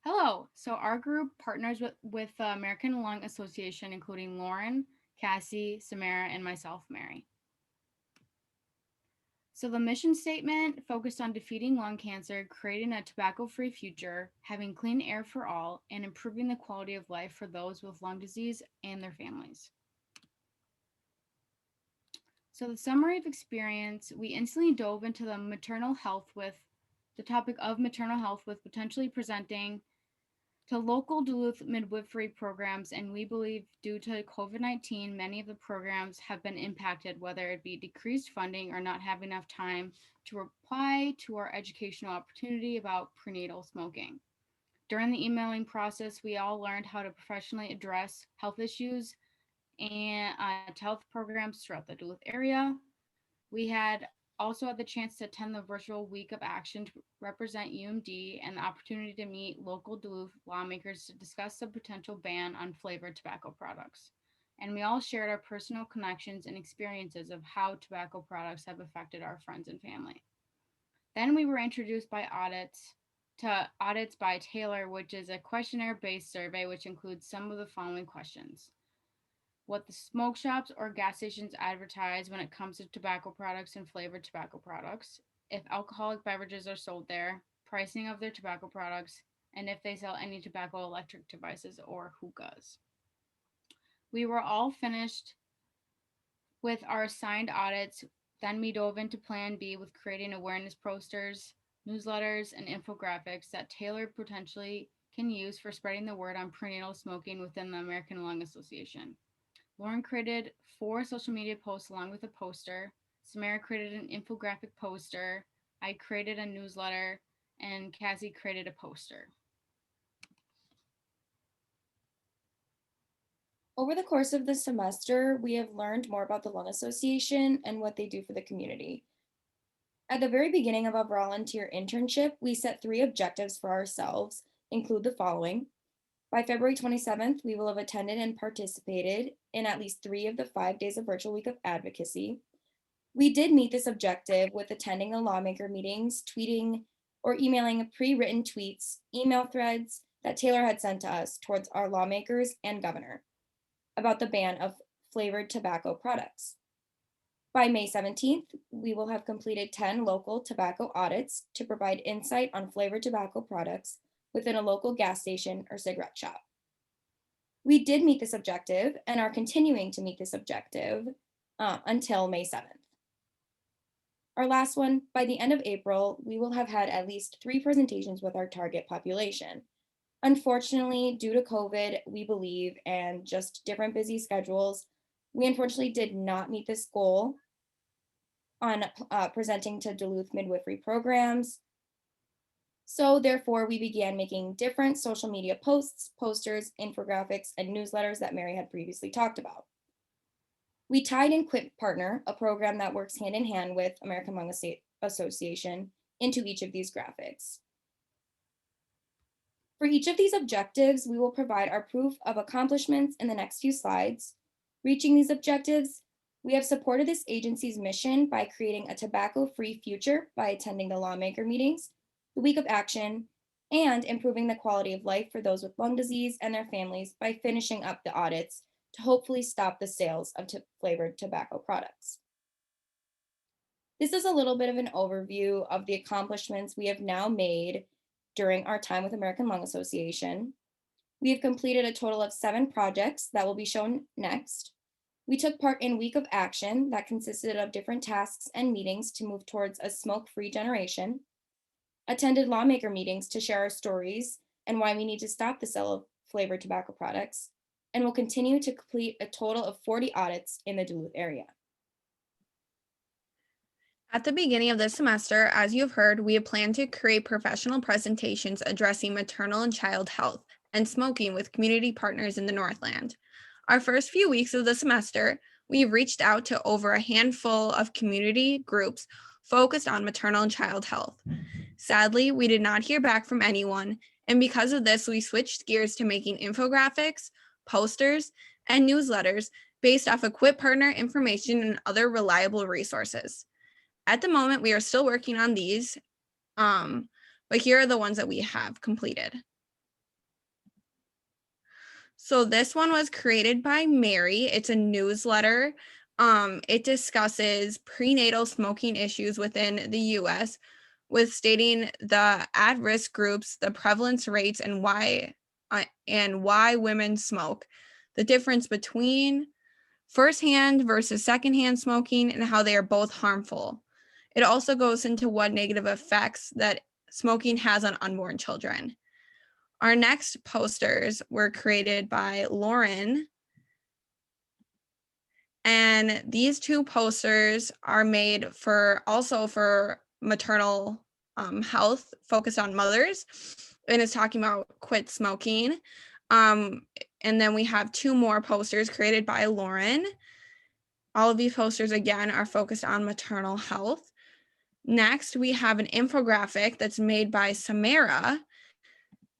Hello. So our group partners with the American Lung Association, including Lauren, Cassie, Samara, and myself, Mary. So the mission statement focused on defeating lung cancer, creating a tobacco-free future, having clean air for all, and improving the quality of life for those with lung disease and their families. So the summary of experience, we instantly dove into the maternal health with the topic of maternal health with potentially presenting to local Duluth midwifery programs, and we believe due to COVID-19, many of the programs have been impacted, whether it be decreased funding or not having enough time to reply to our educational opportunity about prenatal smoking. During the emailing process, we all learned how to professionally address health issues and health programs throughout the Duluth area. We had also had the chance to attend the virtual Week of Action to represent UMD and the opportunity to meet local Duluth lawmakers to discuss the potential ban on flavored tobacco products. And we all shared our personal connections and experiences of how tobacco products have affected our friends and family. Then we were introduced by audits to Audits by Taylor, which is a questionnaire based survey which includes some of the following questions: what the smoke shops or gas stations advertise when it comes to tobacco products and flavored tobacco products, if alcoholic beverages are sold there, pricing of their tobacco products, and if they sell any tobacco electric devices or hookahs. We were all finished with our assigned audits. Then we dove into Plan B with creating awareness posters, newsletters, and infographics that Taylor potentially can use for spreading the word on prenatal smoking within the American Lung Association. Lauren created 4 social media posts along with a poster. Samara created an infographic poster. I created a newsletter, and Cassie created a poster. Over the course of the semester, we have learned more about the Lung Association and what they do for the community. At the very beginning of our volunteer internship, we set 3 objectives for ourselves, include the following. By February 27th, we will have attended and participated in at least 3 of the 5 days of Virtual Week of Advocacy. We did meet this objective with attending the lawmaker meetings, tweeting or emailing pre-written tweets, email threads that Taylor had sent to us towards our lawmakers and governor about the ban of flavored tobacco products. By May 17th, we will have completed 10 local tobacco audits to provide insight on flavored tobacco products within a local gas station or cigarette shop. We did meet this objective and are continuing to meet this objective until May 7th. Our last one, by the end of April, we will have had at least 3 presentations with our target population. Unfortunately, due to COVID, we believe, and just different busy schedules, we unfortunately did not meet this goal on presenting to Duluth midwifery programs. So therefore, we began making different social media posts, posters, infographics, and newsletters that Mary had previously talked about. We tied in Quip Partner, a program that works hand in hand with American Lung Association, into each of these graphics. For each of these objectives, we will provide our proof of accomplishments in the next few slides. Reaching these objectives, we have supported this agency's mission by creating a tobacco-free future by attending the lawmaker meetings, the Week of Action, and improving the quality of life for those with lung disease and their families by finishing up the audits to hopefully stop the sales of flavored tobacco products. This is a little bit of an overview of the accomplishments we have now made during our time with American Lung Association. We have completed a total of 7 projects that will be shown next. We took part in Week of Action that consisted of different tasks and meetings to move towards a smoke-free generation, attended lawmaker meetings to share our stories and why we need to stop the sale of flavored tobacco products, and will continue to complete a total of 40 audits in the Duluth area. At the beginning of this semester, as you've heard, we have planned to create professional presentations addressing maternal and child health and smoking with community partners in the Northland. Our first few weeks of the semester, we've reached out to over a handful of community groups focused on maternal and child health. Sadly, we did not hear back from anyone, and because of this, we switched gears to making infographics, posters, and newsletters based off of Quip Partner information and other reliable resources. At the moment, we are still working on these, but here are the ones that we have completed. So this one was created by Mary. It's a newsletter. It discusses prenatal smoking issues within the US with stating the at-risk groups, the prevalence rates, and why women smoke, the difference between firsthand versus secondhand smoking, and how they are both harmful. It also goes into what negative effects that smoking has on unborn children. Our next posters were created by Lauren. And these two posters are made for maternal health, focused on mothers, and it's talking about quit smoking. And then we have two more posters created by Lauren. All of these posters, again, are focused on maternal health. Next, we have an infographic that's made by Samara.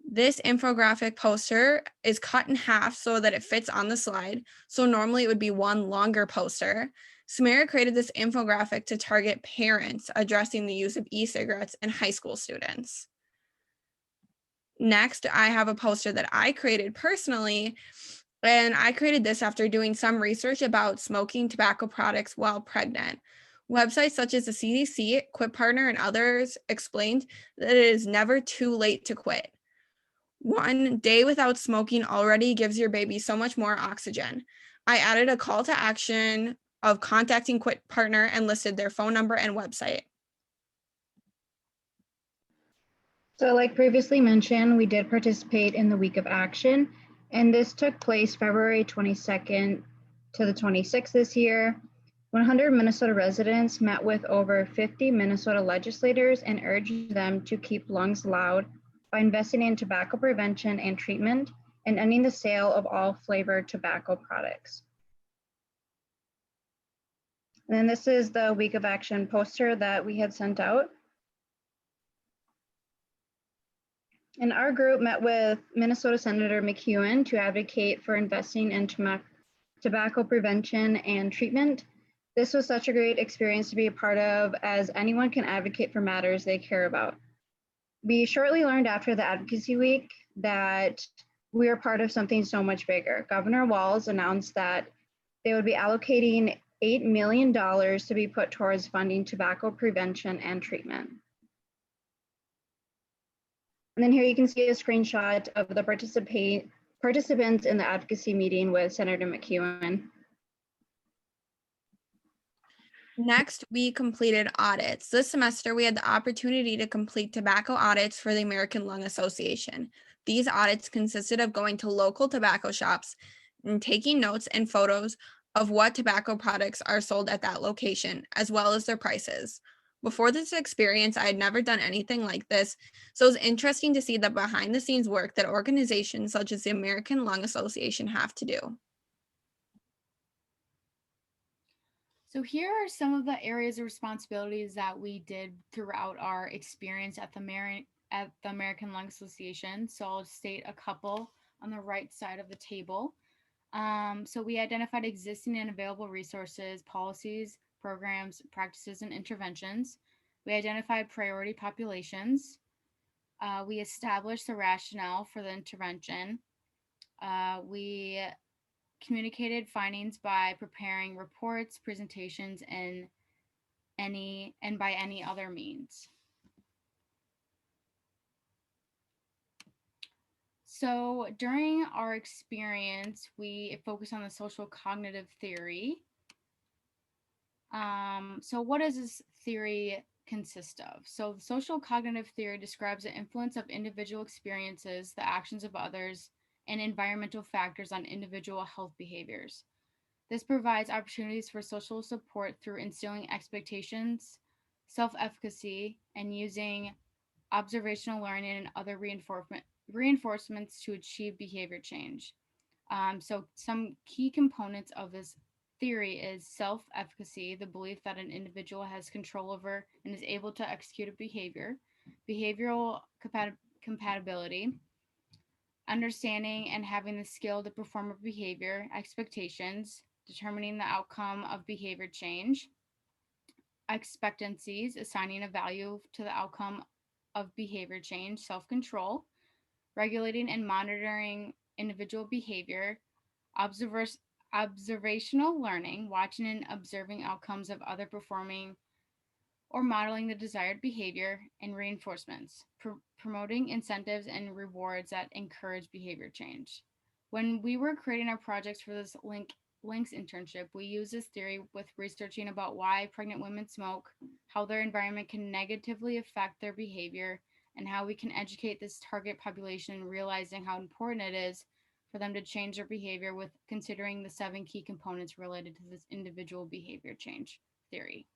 This infographic poster is cut in half so that it fits on the slide. So normally it would be one longer poster. Samara created this infographic to target parents addressing the use of e-cigarettes in high school students. Next, I have a poster that I created personally, and I created this after doing some research about smoking tobacco products while pregnant. Websites such as the CDC, Quit Partner, and others explained that it is never too late to quit. 1 day without smoking already gives your baby so much more oxygen. I added a call to action of contacting Quit Partner and listed their phone number and website. So like previously mentioned, we did participate in the Week of Action, and this took place February 22nd to the 26th this year. 100 Minnesota residents met with over 50 Minnesota legislators and urged them to keep lungs loud by investing in tobacco prevention and treatment and ending the sale of all flavored tobacco products. And then this is the Week of Action poster that we had sent out. And our group met with Minnesota Senator McEwen to advocate for investing in tobacco prevention and treatment. This was such a great experience to be a part of, as anyone can advocate for matters they care about. We shortly learned after the Advocacy Week that we are part of something so much bigger. Governor Walz announced that they would be allocating $8 million to be put towards funding tobacco prevention and treatment. And then here you can see a screenshot of the participants in the advocacy meeting with Senator McEwen. Next, we completed audits. This semester, we had the opportunity to complete tobacco audits for the American Lung Association. These audits consisted of going to local tobacco shops and taking notes and photos of what tobacco products are sold at that location, as well as their prices. Before this experience, I had never done anything like this, so it was interesting to see the behind the scenes work that organizations such as the American Lung Association have to do. So here are some of the areas of responsibilities that we did throughout our experience at the American Lung Association. So I'll state a couple on the right side of the table. So we identified existing and available resources, policies, programs, practices, and interventions. We identified priority populations. We established the rationale for the intervention. We communicated findings by preparing reports, presentations, and by any other means. So during our experience, we focused on the social cognitive theory. So what does this theory consist of? So the social cognitive theory describes the influence of individual experiences, the actions of others, and environmental factors on individual health behaviors. This provides opportunities for social support through instilling expectations, self-efficacy, and using observational learning and other reinforcements to achieve behavior change. So some key components of this theory is self-efficacy, the belief that an individual has control over and is able to execute a behavior, behavioral compatibility, understanding and having the skill to perform a behavior, expectations, determining the outcome of behavior change, expectancies, assigning a value to the outcome of behavior change, self-control, regulating and monitoring individual behavior, observational learning, watching and observing outcomes of other performing or modeling the desired behavior, and reinforcements, promoting incentives and rewards that encourage behavior change. When we were creating our projects for this Links internship, we used this theory with researching about why pregnant women smoke, how their environment can negatively affect their behavior, and how we can educate this target population, realizing how important it is for them to change their behavior with considering the 7 key components related to this individual behavior change theory.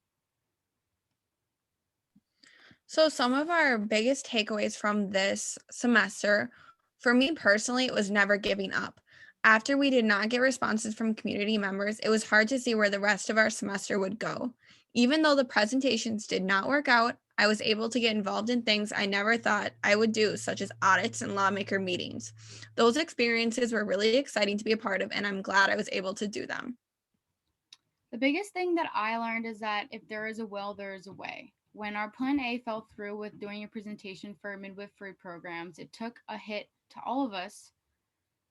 So, some of our biggest takeaways from this semester, for me personally, it was never giving up. After we did not get responses from community members, it was hard to see where the rest of our semester would go. Even though the presentations did not work out, I was able to get involved in things I never thought I would do, such as audits and lawmaker meetings. Those experiences were really exciting to be a part of, and I'm glad I was able to do them. The biggest thing that I learned is that if there is a will, there is a way. When our plan A fell through with doing a presentation for midwifery programs, it took a hit to all of us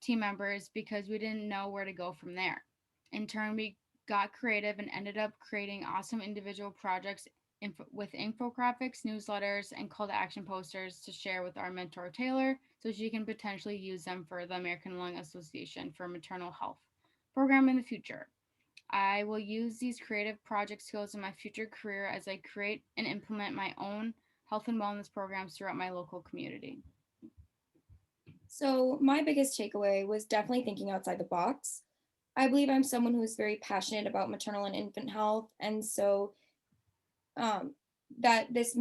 team members because we didn't know where to go from there. In turn, we got creative and ended up creating awesome individual projects with infographics, newsletters, and call to action posters to share with our mentor Taylor so she can potentially use them for the American Lung Association for maternal health program in the future. I will use these creative project skills in my future career as I create and implement my own health and wellness programs throughout my local community. So, my biggest takeaway was definitely thinking outside the box. I believe I'm someone who is very passionate about maternal and infant health, and so um, that this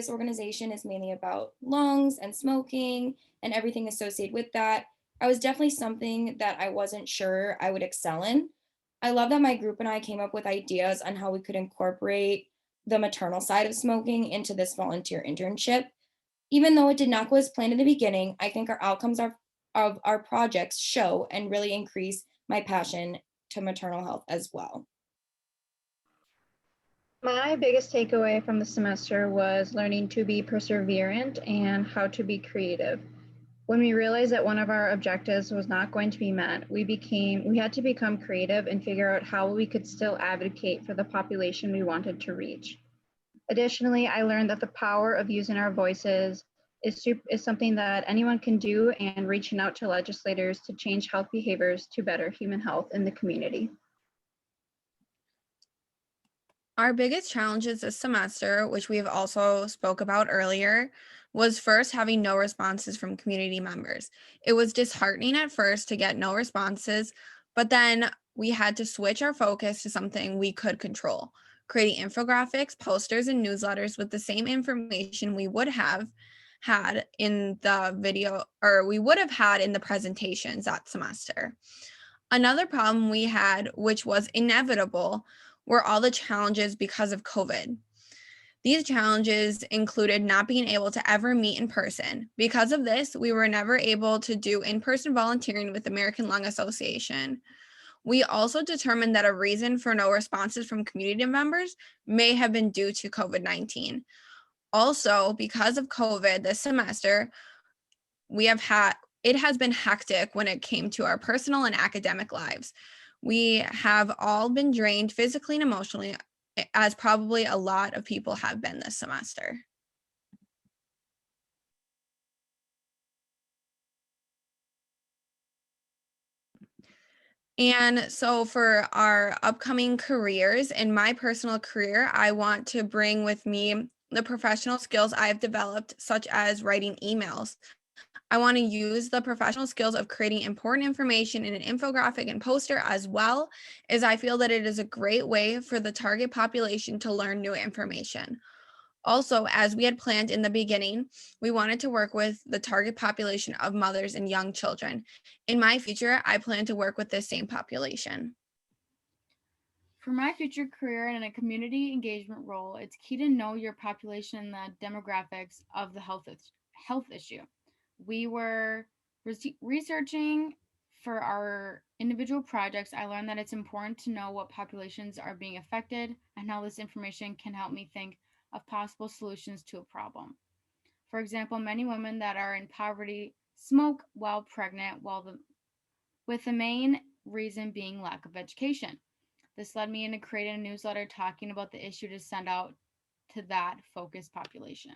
organization is mainly about lungs and smoking and everything associated with that. I was definitely something that I wasn't sure I would excel in. I love that my group and I came up with ideas on how we could incorporate the maternal side of smoking into this volunteer internship. Even though it did not go as planned in the beginning, I think our outcomes of our projects show and really increase my passion to maternal health as well. My biggest takeaway from the semester was learning to be perseverant and how to be creative. When we realized that one of our objectives was not going to be met, we had to become creative and figure out how we could still advocate for the population we wanted to reach. Additionally, I learned that the power of using our voices is something that anyone can do, and reaching out to legislators to change health behaviors to better human health in the community. Our biggest challenges this semester, which we have also spoke about earlier, was first having no responses from community members. It was disheartening at first to get no responses, but then we had to switch our focus to something we could control, creating infographics, posters, and newsletters with the same information we would have had in the video, or we would have had in the presentations that semester. Another problem we had, which was inevitable, were all the challenges because of COVID. These challenges included not being able to ever meet in person. Because of this, we were never able to do in-person volunteering with the American Lung Association. We also determined that a reason for no responses from community members may have been due to COVID-19. Also, because of COVID this semester, it has been hectic when it came to our personal and academic lives. We have all been drained physically and emotionally, as probably a lot of people have been this semester. And so for our upcoming careers, in my personal career, I want to bring with me the professional skills I've developed, such as writing emails. I want to use the professional skills of creating important information in an infographic and poster, as well as I feel that it is a great way for the target population to learn new information. Also, as we had planned in the beginning, we wanted to work with the target population of mothers and young children. In my future, I plan to work with this same population. For my future career in a community engagement role, it's key to know your population and the demographics of the health issue. We were researching for our individual projects. I learned that it's important to know what populations are being affected and how this information can help me think of possible solutions to a problem. For example, many women that are in poverty smoke while pregnant, while the with the main reason being lack of education. This led me into creating a newsletter talking about the issue to send out to that focused population.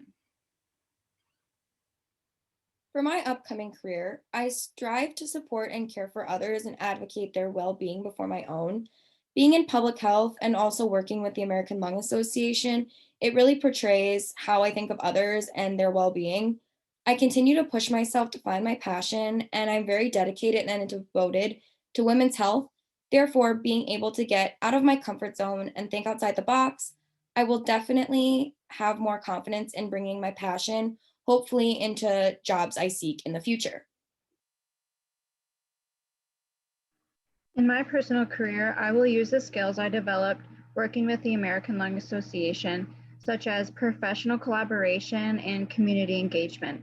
For my upcoming career, I strive to support and care for others and advocate their well being before my own. Being in public health and also working with the American Lung Association, it really portrays how I think of others and their well being. I continue to push myself to find my passion, and I'm very dedicated and devoted to women's health. Therefore, being able to get out of my comfort zone and think outside the box, I will definitely have more confidence in bringing my passion hopefully into jobs I seek in the future. In my personal career, I will use the skills I developed working with the American Lung Association, such as professional collaboration and community engagement.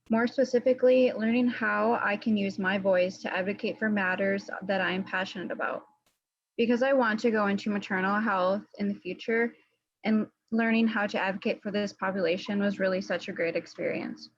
More specifically, learning how I can use my voice to advocate for matters that I am passionate about. Because I want to go into maternal health in the future, and learning how to advocate for this population was really such a great experience.